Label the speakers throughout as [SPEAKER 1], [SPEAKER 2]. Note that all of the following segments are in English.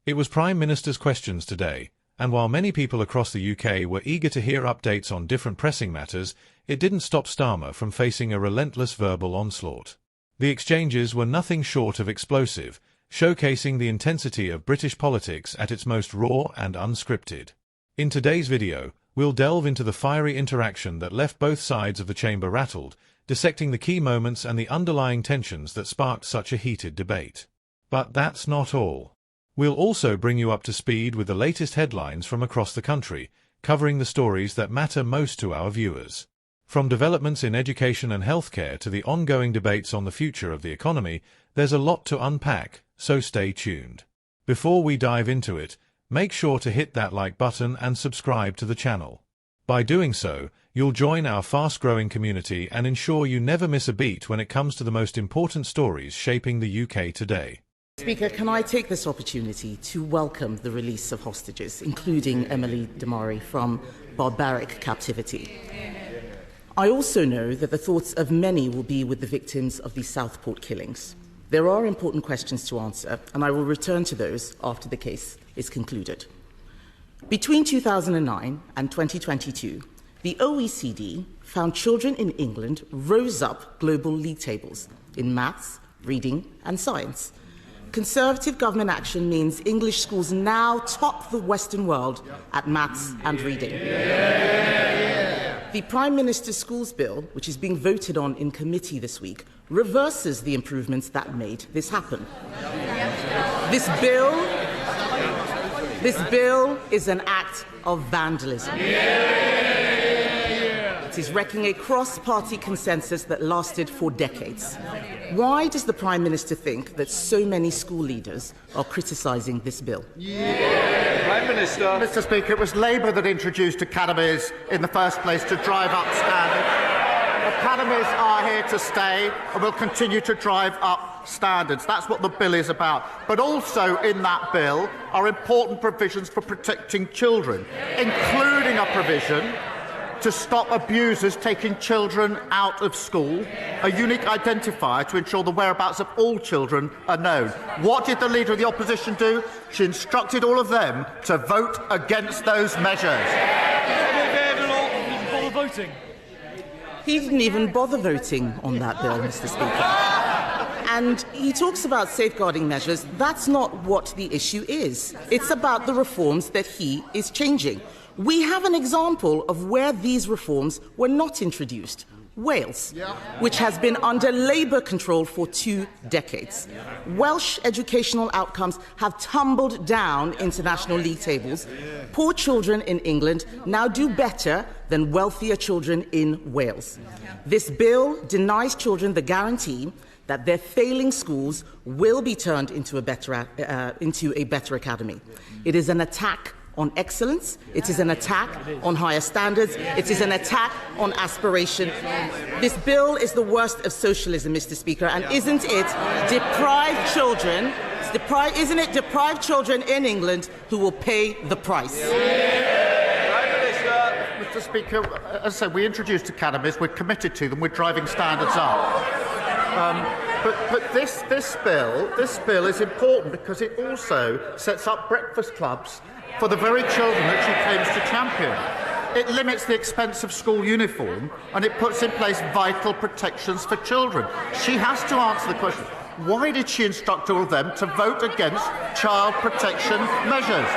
[SPEAKER 1] It was Prime Minister's questions today, and while many people across the UK were eager to hear updates on different pressing matters, it didn't stop Starmer from facing a relentless verbal onslaught. The exchanges were nothing short of explosive, showcasing the intensity of British politics at its most raw and unscripted. In today's video, we'll delve into the fiery interaction that left both sides of the chamber rattled, dissecting the key moments and the underlying tensions that sparked such a heated debate. But that's not all. We'll also bring you up to speed with the latest headlines from across the country, covering the stories that matter most to our viewers. From developments in education and healthcare to the ongoing debates on the future of the economy, there's a lot to unpack, so stay tuned. Before we dive into it, make sure to hit that like button and subscribe to the channel. By doing so, you'll join our fast-growing community and ensure you never miss a beat when it comes to the most important stories shaping the UK today.
[SPEAKER 2] Speaker, can I take this opportunity to welcome the release of hostages, including Emily Damari, from barbaric captivity? I also know that the thoughts of many will be with the victims of the Southport killings. There are important questions to answer, and I will return to those after the case is concluded. Between 2009 and 2022, the OECD found children in England rose up global league tables in maths, reading and science. Conservative government action means English schools now top the Western world at maths and reading. The Prime Minister's Schools Bill, which is being voted on in committee this week, reverses the improvements that made this happen. This bill is an act of vandalism. It is wrecking a cross-party consensus that lasted for decades. Why does the Prime Minister think that so many school leaders are criticising this bill?
[SPEAKER 3] Prime Minister.
[SPEAKER 4] Mr. Speaker, it was Labour that introduced academies in the first place to drive up standards. Academies are here to stay and will continue to drive up standards. That's what the bill is about. But also in that bill are important provisions for protecting children, including a provision to stop abusers taking children out of school, a unique identifier to ensure the whereabouts of all children are known. What did the Leader of the Opposition do? She instructed all of them to vote against those measures.
[SPEAKER 2] He didn't even bother voting on that bill, Mr. Speaker. And he talks about safeguarding measures. That's not what the issue is. It's about the reforms that he is changing. We have an example of where these reforms were not introduced. Wales, which has been under Labour control for 2 decades. Welsh educational outcomes have tumbled down international league tables. Poor children in England now do better than wealthier children in Wales. This bill denies children the guarantee that their failing schools will be turned into a better academy. It is an attack on excellence, it is an attack on higher standards, it is an attack on aspiration. This bill is the worst of socialism, Mr. Speaker, and isn't it deprived children in England who will pay the price?
[SPEAKER 4] Mr. Speaker, as I said, we introduced academies, we're committed to them, we're driving standards up. But this bill is important because it also sets up breakfast clubs for the very children that she claims to champion. It limits the expense of school uniform and it puts in place vital protections for children. She has to answer the question, why did she instruct all of them to vote against child protection measures?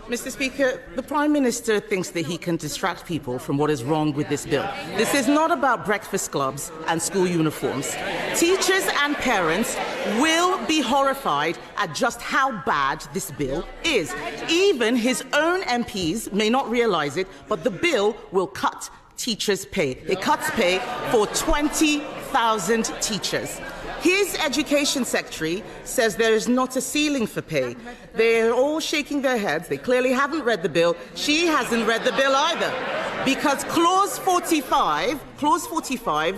[SPEAKER 2] Mr. Speaker, the Prime Minister thinks that he can distract people from what is wrong with this bill. This is not about breakfast clubs and school uniforms. Teachers and parents will be horrified at just how bad this bill is. Even his own MPs may not realise it, but the bill will cut teachers' pay. It cuts pay for 20,000 teachers. His education secretary says there is not a ceiling for pay. They're all shaking their heads. They clearly haven't read the bill. She hasn't read the bill either. Because Clause 45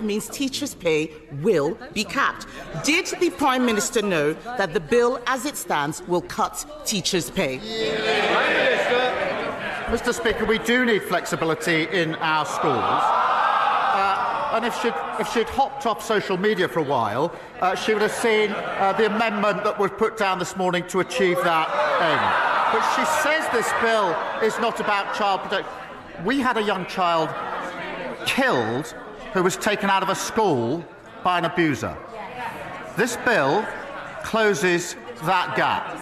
[SPEAKER 2] means teachers' pay will be capped. Did the Prime Minister know that the bill as it stands will cut teachers' pay?
[SPEAKER 4] Mr. Speaker, we do need flexibility in our schools. And if if she'd hopped off social media for a while, she would have seen the amendment that was put down this morning to achieve that end. But she says this bill is not about child protection. We had a young child killed who was taken out of a school by an abuser. This bill closes that gap.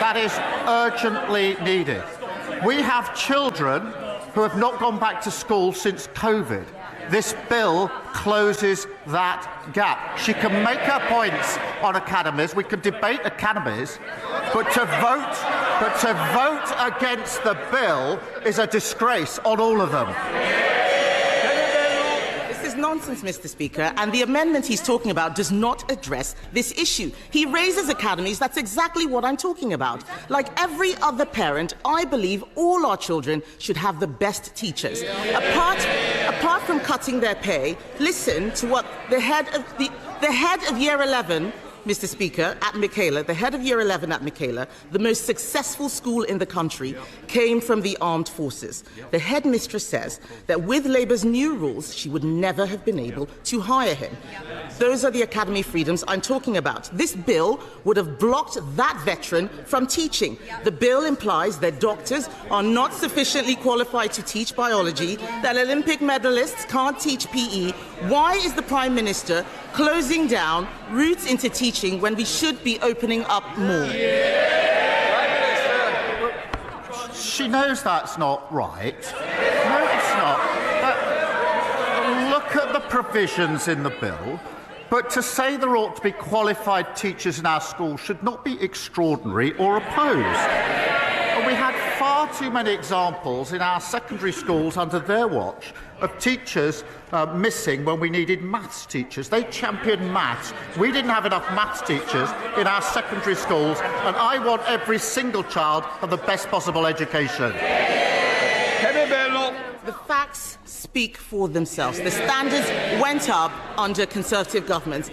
[SPEAKER 4] That is urgently needed. We have children who have not gone back to school since COVID. This bill closes that gap. She can make her points on academies. We can debate academies, but to vote against the bill is a disgrace on all of them.
[SPEAKER 2] Nonsense, Mr. Speaker, and the amendment he's talking about does not address this issue. He raises academies. That's exactly what I'm talking about. Like every other parent, I believe all our children should have the best teachers. Apart from cutting their pay, listen to what the head of Year 11, Mr. Speaker, at Michaela, the head of Year 11 at Michaela, the most successful school in the country, came from the armed forces. The headmistress says that with Labour's new rules, she would never have been able to hire him. Those are the academy freedoms I'm talking about. This bill would have blocked that veteran from teaching. The bill implies that doctors are not sufficiently qualified to teach biology, that Olympic medalists can't teach PE. Why is the Prime Minister closing down routes into teaching when we should be opening up more?
[SPEAKER 4] She knows that's not right. No, it's not. Look at the provisions in the bill. But to say there ought to be qualified teachers in our schools should not be extraordinary or opposed. And we had far too many examples in our secondary schools under their watch of teachers missing when we needed maths teachers. They championed maths. We didn't have enough maths teachers in our secondary schools, and I want every single child to have the best possible education.
[SPEAKER 2] The facts speak for themselves. The standards went up under Conservative governments.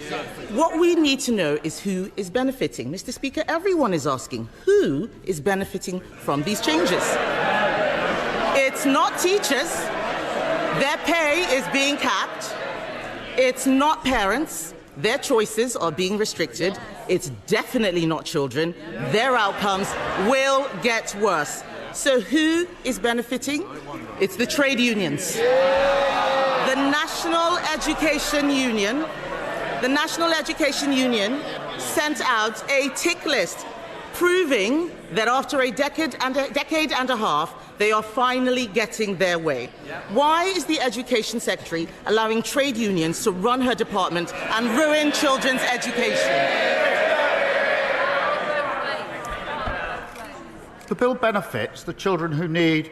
[SPEAKER 2] What we need to know is who is benefiting. Mr. Speaker, everyone is asking who is benefiting from these changes. It's not teachers. Their pay is being capped. It's not parents. Their choices are being restricted. It's definitely not children. Their outcomes will get worse. So who is benefiting? It's the trade unions. The National Education Union sent out a tick list proving that after a decade and a half, they are finally getting their way. Why is the Education Secretary allowing trade unions to run her department and ruin children's education?
[SPEAKER 4] The bill benefits the children who need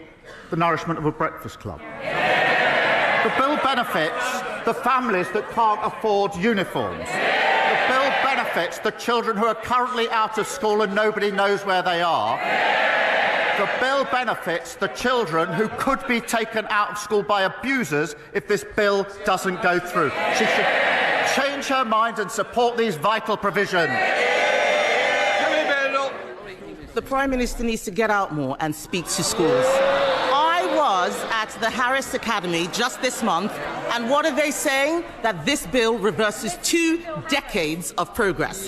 [SPEAKER 4] the nourishment of a breakfast club. The bill benefits the families that can't afford uniforms. The bill benefits the children who are currently out of school and nobody knows where they are. The bill benefits the children who could be taken out of school by abusers if this bill doesn't go through. She should change her mind and support these vital provisions.
[SPEAKER 2] The Prime Minister needs to get out more and speak to schools. I was at the Harris Academy just this month, and what are they saying? That this bill reverses 2 decades of progress,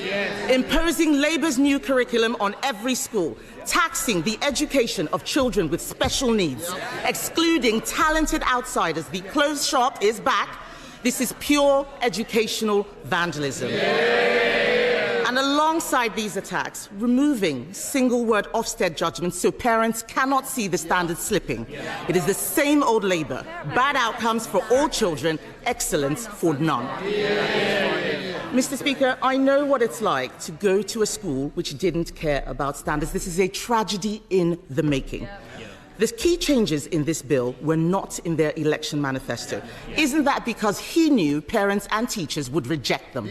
[SPEAKER 2] imposing Labour's new curriculum on every school, taxing the education of children with special needs, excluding talented outsiders. The closed shop is back. This is pure educational vandalism. And alongside these attacks, removing single-word Ofsted judgments so parents cannot see the standards slipping. It is the same old Labour. Bad outcomes for all children, excellence for none. Mr. Speaker, I know what it's like to go to a school which didn't care about standards. This is a tragedy in the making. The key changes in this bill were not in their election manifesto. Isn't that because he knew parents and teachers would reject them?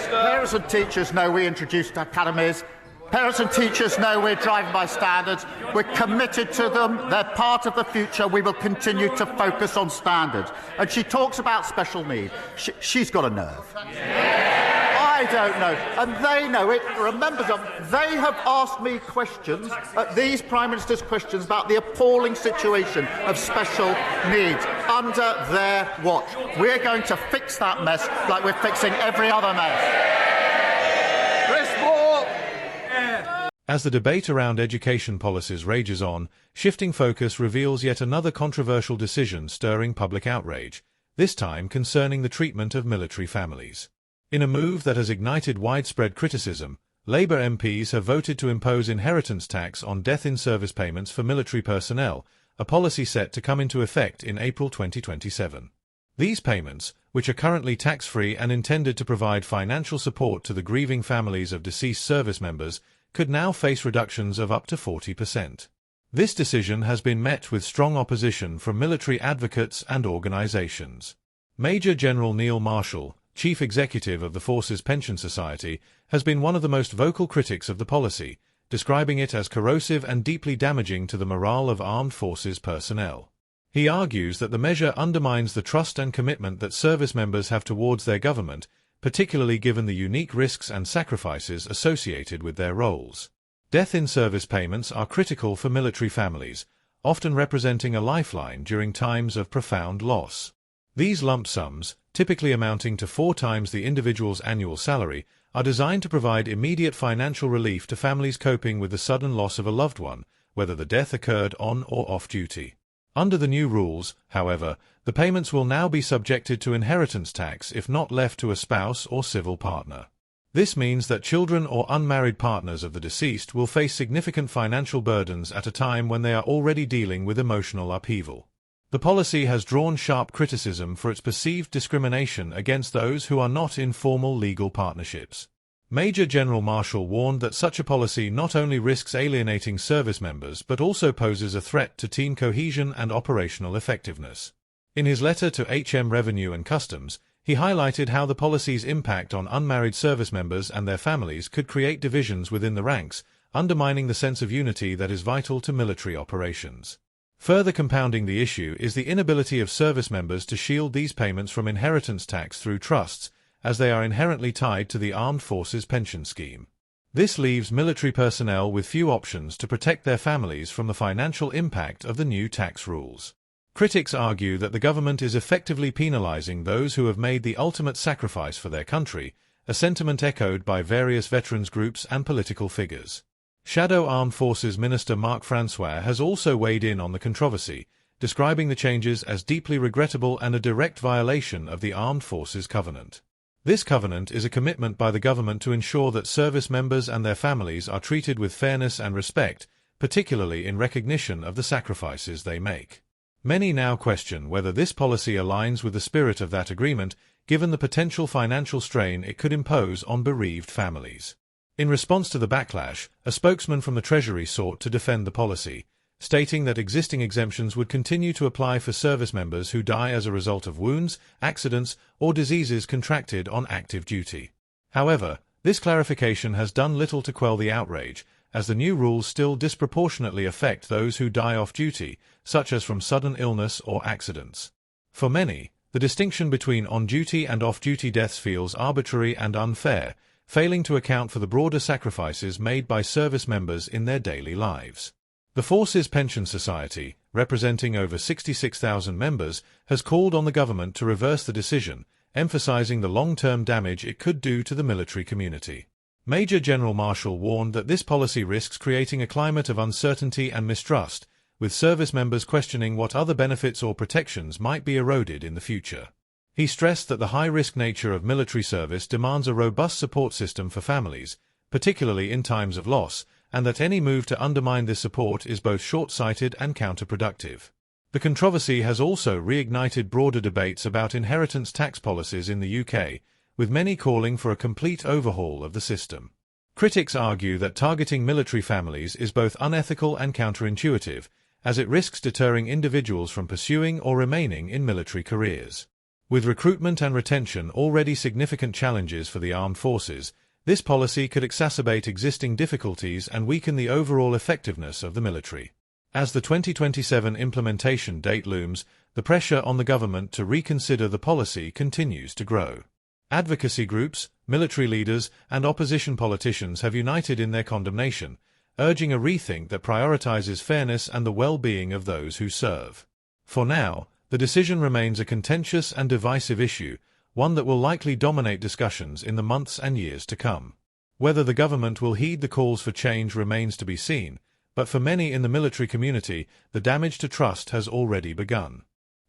[SPEAKER 4] Parents and teachers know we introduced academies. Parents and teachers know we're driving by standards. We're committed to them. They're part of the future. We will continue to focus on standards. And she talks about special need. She's got a nerve. I I don't know, and they know it. There are members of they have asked me questions, these Prime Minister's questions, about the appalling situation of special needs under their watch. We're going to fix that mess like we're fixing every other mess.
[SPEAKER 1] As the debate around education policies rages on, shifting focus reveals yet another controversial decision stirring public outrage, this time concerning the treatment of military families. In a move that has ignited widespread criticism, Labour MPs have voted to impose inheritance tax on death-in-service payments for military personnel, a policy set to come into effect in April 2027. These payments, which are currently tax-free and intended to provide financial support to the grieving families of deceased service members, could now face reductions of up to 40%. This decision has been met with strong opposition from military advocates and organisations. Major General Neil Marshall, Chief Executive of the Forces Pension Society, has been one of the most vocal critics of the policy, describing it as corrosive and deeply damaging to the morale of armed forces personnel. He argues that the measure undermines the trust and commitment that service members have towards their government, particularly given the unique risks and sacrifices associated with their roles. Death-in-service payments are critical for military families, often representing a lifeline during times of profound loss. These lump sums, typically amounting to 4 times the individual's annual salary, are designed to provide immediate financial relief to families coping with the sudden loss of a loved one, whether the death occurred on or off duty. Under the new rules, however, the payments will now be subjected to inheritance tax if not left to a spouse or civil partner. This means that children or unmarried partners of the deceased will face significant financial burdens at a time when they are already dealing with emotional upheaval. The policy has drawn sharp criticism for its perceived discrimination against those who are not in formal legal partnerships. Major General Marshall warned that such a policy not only risks alienating service members but also poses a threat to team cohesion and operational effectiveness. In his letter to HM Revenue and Customs, he highlighted how the policy's impact on unmarried service members and their families could create divisions within the ranks, undermining the sense of unity that is vital to military operations. Further compounding the issue is the inability of service members to shield these payments from inheritance tax through trusts, as they are inherently tied to the Armed Forces Pension Scheme. This leaves military personnel with few options to protect their families from the financial impact of the new tax rules. Critics argue that the government is effectively penalizing those who have made the ultimate sacrifice for their country, a sentiment echoed by various veterans groups and political figures. Shadow Armed Forces Minister Marc Francois has also weighed in on the controversy, describing the changes as deeply regrettable and a direct violation of the Armed Forces Covenant. This covenant is a commitment by the government to ensure that service members and their families are treated with fairness and respect, particularly in recognition of the sacrifices they make. Many now question whether this policy aligns with the spirit of that agreement, given the potential financial strain it could impose on bereaved families. In response to the backlash, a spokesman from the Treasury sought to defend the policy, stating that existing exemptions would continue to apply for service members who die as a result of wounds, accidents, or diseases contracted on active duty. However, this clarification has done little to quell the outrage, as the new rules still disproportionately affect those who die off duty, such as from sudden illness or accidents. For many, the distinction between on-duty and off-duty deaths feels arbitrary and unfair, failing to account for the broader sacrifices made by service members in their daily lives. The Forces Pension Society, representing over 66,000 members, has called on the government to reverse the decision, emphasizing the long-term damage it could do to the military community. Major General Marshall warned that this policy risks creating a climate of uncertainty and mistrust, with service members questioning what other benefits or protections might be eroded in the future. He stressed that the high-risk nature of military service demands a robust support system for families, particularly in times of loss, and that any move to undermine this support is both short-sighted and counterproductive. The controversy has also reignited broader debates about inheritance tax policies in the UK, with many calling for a complete overhaul of the system. Critics argue that targeting military families is both unethical and counterintuitive, as it risks deterring individuals from pursuing or remaining in military careers. With recruitment and retention already significant challenges for the armed forces, this policy could exacerbate existing difficulties and weaken the overall effectiveness of the military. As the 2027 implementation date looms, the pressure on the government to reconsider the policy continues to grow. Advocacy groups, military leaders, and opposition politicians have united in their condemnation, urging a rethink that prioritizes fairness and the well-being of those who serve. For now, the decision remains a contentious and divisive issue, one that will likely dominate discussions in the months and years to come. Whether the government will heed the calls for change remains to be seen, but for many in the military community, the damage to trust has already begun.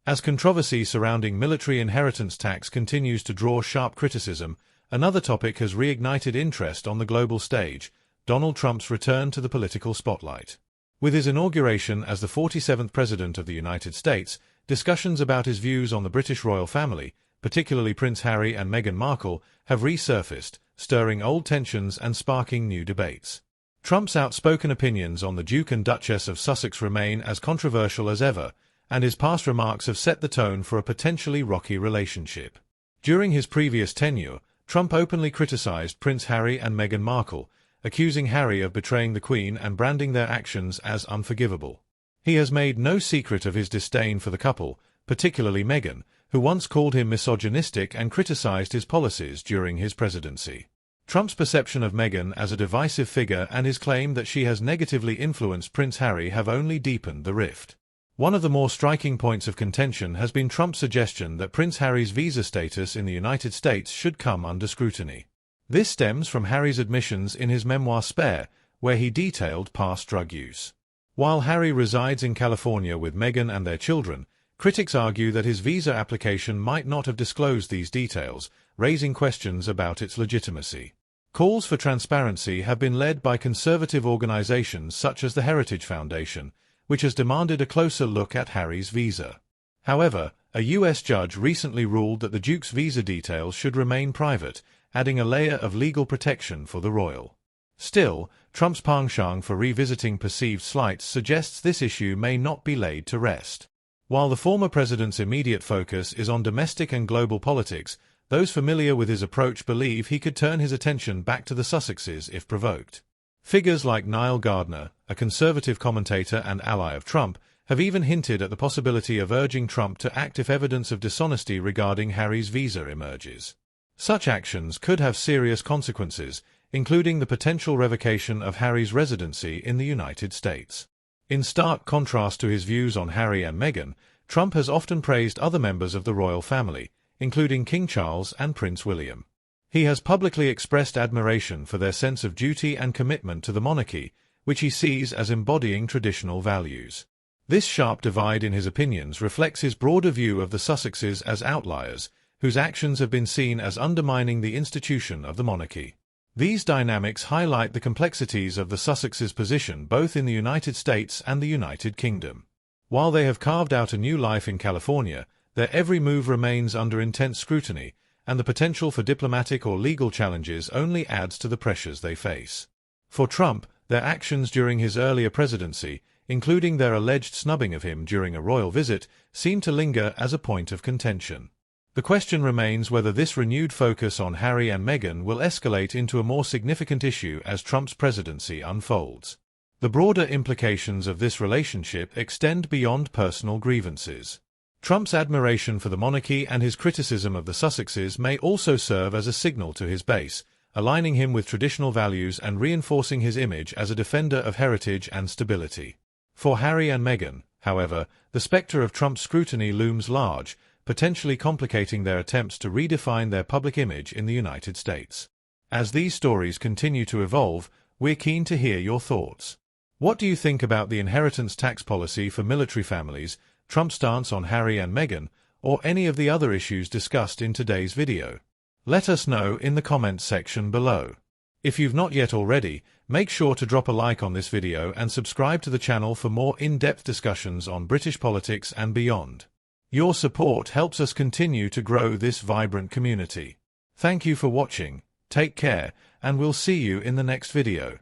[SPEAKER 1] As controversy surrounding military inheritance tax continues to draw sharp criticism, another topic has reignited interest on the global stage: Donald Trump's return to the political spotlight. With his inauguration as the 47th President of the United States, discussions about his views on the British royal family, particularly Prince Harry and Meghan Markle, have resurfaced, stirring old tensions and sparking new debates. Trump's outspoken opinions on the Duke and Duchess of Sussex remain as controversial as ever, and his past remarks have set the tone for a potentially rocky relationship. During his previous tenure, Trump openly criticized Prince Harry and Meghan Markle, accusing Harry of betraying the Queen and branding their actions as unforgivable. He has made no secret of his disdain for the couple, particularly Meghan, who once called him misogynistic and criticized his policies during his presidency. Trump's perception of Meghan as a divisive figure and his claim that she has negatively influenced Prince Harry have only deepened the rift. One of the more striking points of contention has been Trump's suggestion that Prince Harry's visa status in the United States should come under scrutiny. This stems from Harry's admissions in his memoir Spare, where he detailed past drug use. While Harry resides in California with Meghan and their children, critics argue that his visa application might not have disclosed these details, raising questions about its legitimacy. Calls for transparency have been led by conservative organizations such as the Heritage Foundation, which has demanded a closer look at Harry's visa. However, a U.S. judge recently ruled that the Duke's visa details should remain private, adding a layer of legal protection for the royal. Still, Trump's penchant for revisiting perceived slights suggests this issue may not be laid to rest. While the former president's immediate focus is on domestic and global politics, those familiar with his approach believe he could turn his attention back to the Sussexes if provoked. Figures like Niall Gardner, a conservative commentator and ally of Trump, have even hinted at the possibility of urging Trump to act if evidence of dishonesty regarding Harry's visa emerges. Such actions could have serious consequences, including the potential revocation of Harry's residency in the United States. In stark contrast to his views on Harry and Meghan, Trump has often praised other members of the royal family, including King Charles and Prince William. He has publicly expressed admiration for their sense of duty and commitment to the monarchy, which he sees as embodying traditional values. This sharp divide in his opinions reflects his broader view of the Sussexes as outliers, whose actions have been seen as undermining the institution of the monarchy. These dynamics highlight the complexities of the Sussexes' position both in the United States and the United Kingdom. While they have carved out a new life in California, their every move remains under intense scrutiny, and the potential for diplomatic or legal challenges only adds to the pressures they face. For Trump, their actions during his earlier presidency, including their alleged snubbing of him during a royal visit, seem to linger as a point of contention. The question remains whether this renewed focus on Harry and Meghan will escalate into a more significant issue as Trump's presidency unfolds. The broader implications of this relationship extend beyond personal grievances. Trump's admiration for the monarchy and his criticism of the Sussexes may also serve as a signal to his base, aligning him with traditional values and reinforcing his image as a defender of heritage and stability. For Harry and Meghan, however, the specter of Trump's scrutiny looms large, potentially complicating their attempts to redefine their public image in the United States. As these stories continue to evolve, we're keen to hear your thoughts. What do you think about the inheritance tax policy for military families, Trump's stance on Harry and Meghan, or any of the other issues discussed in today's video? Let us know in the comments section below. If you've not yet already, make sure to drop a like on this video and subscribe to the channel for more in-depth discussions on British politics and beyond. Your support helps us continue to grow this vibrant community. Thank you for watching, take care, and we'll see you in the next video.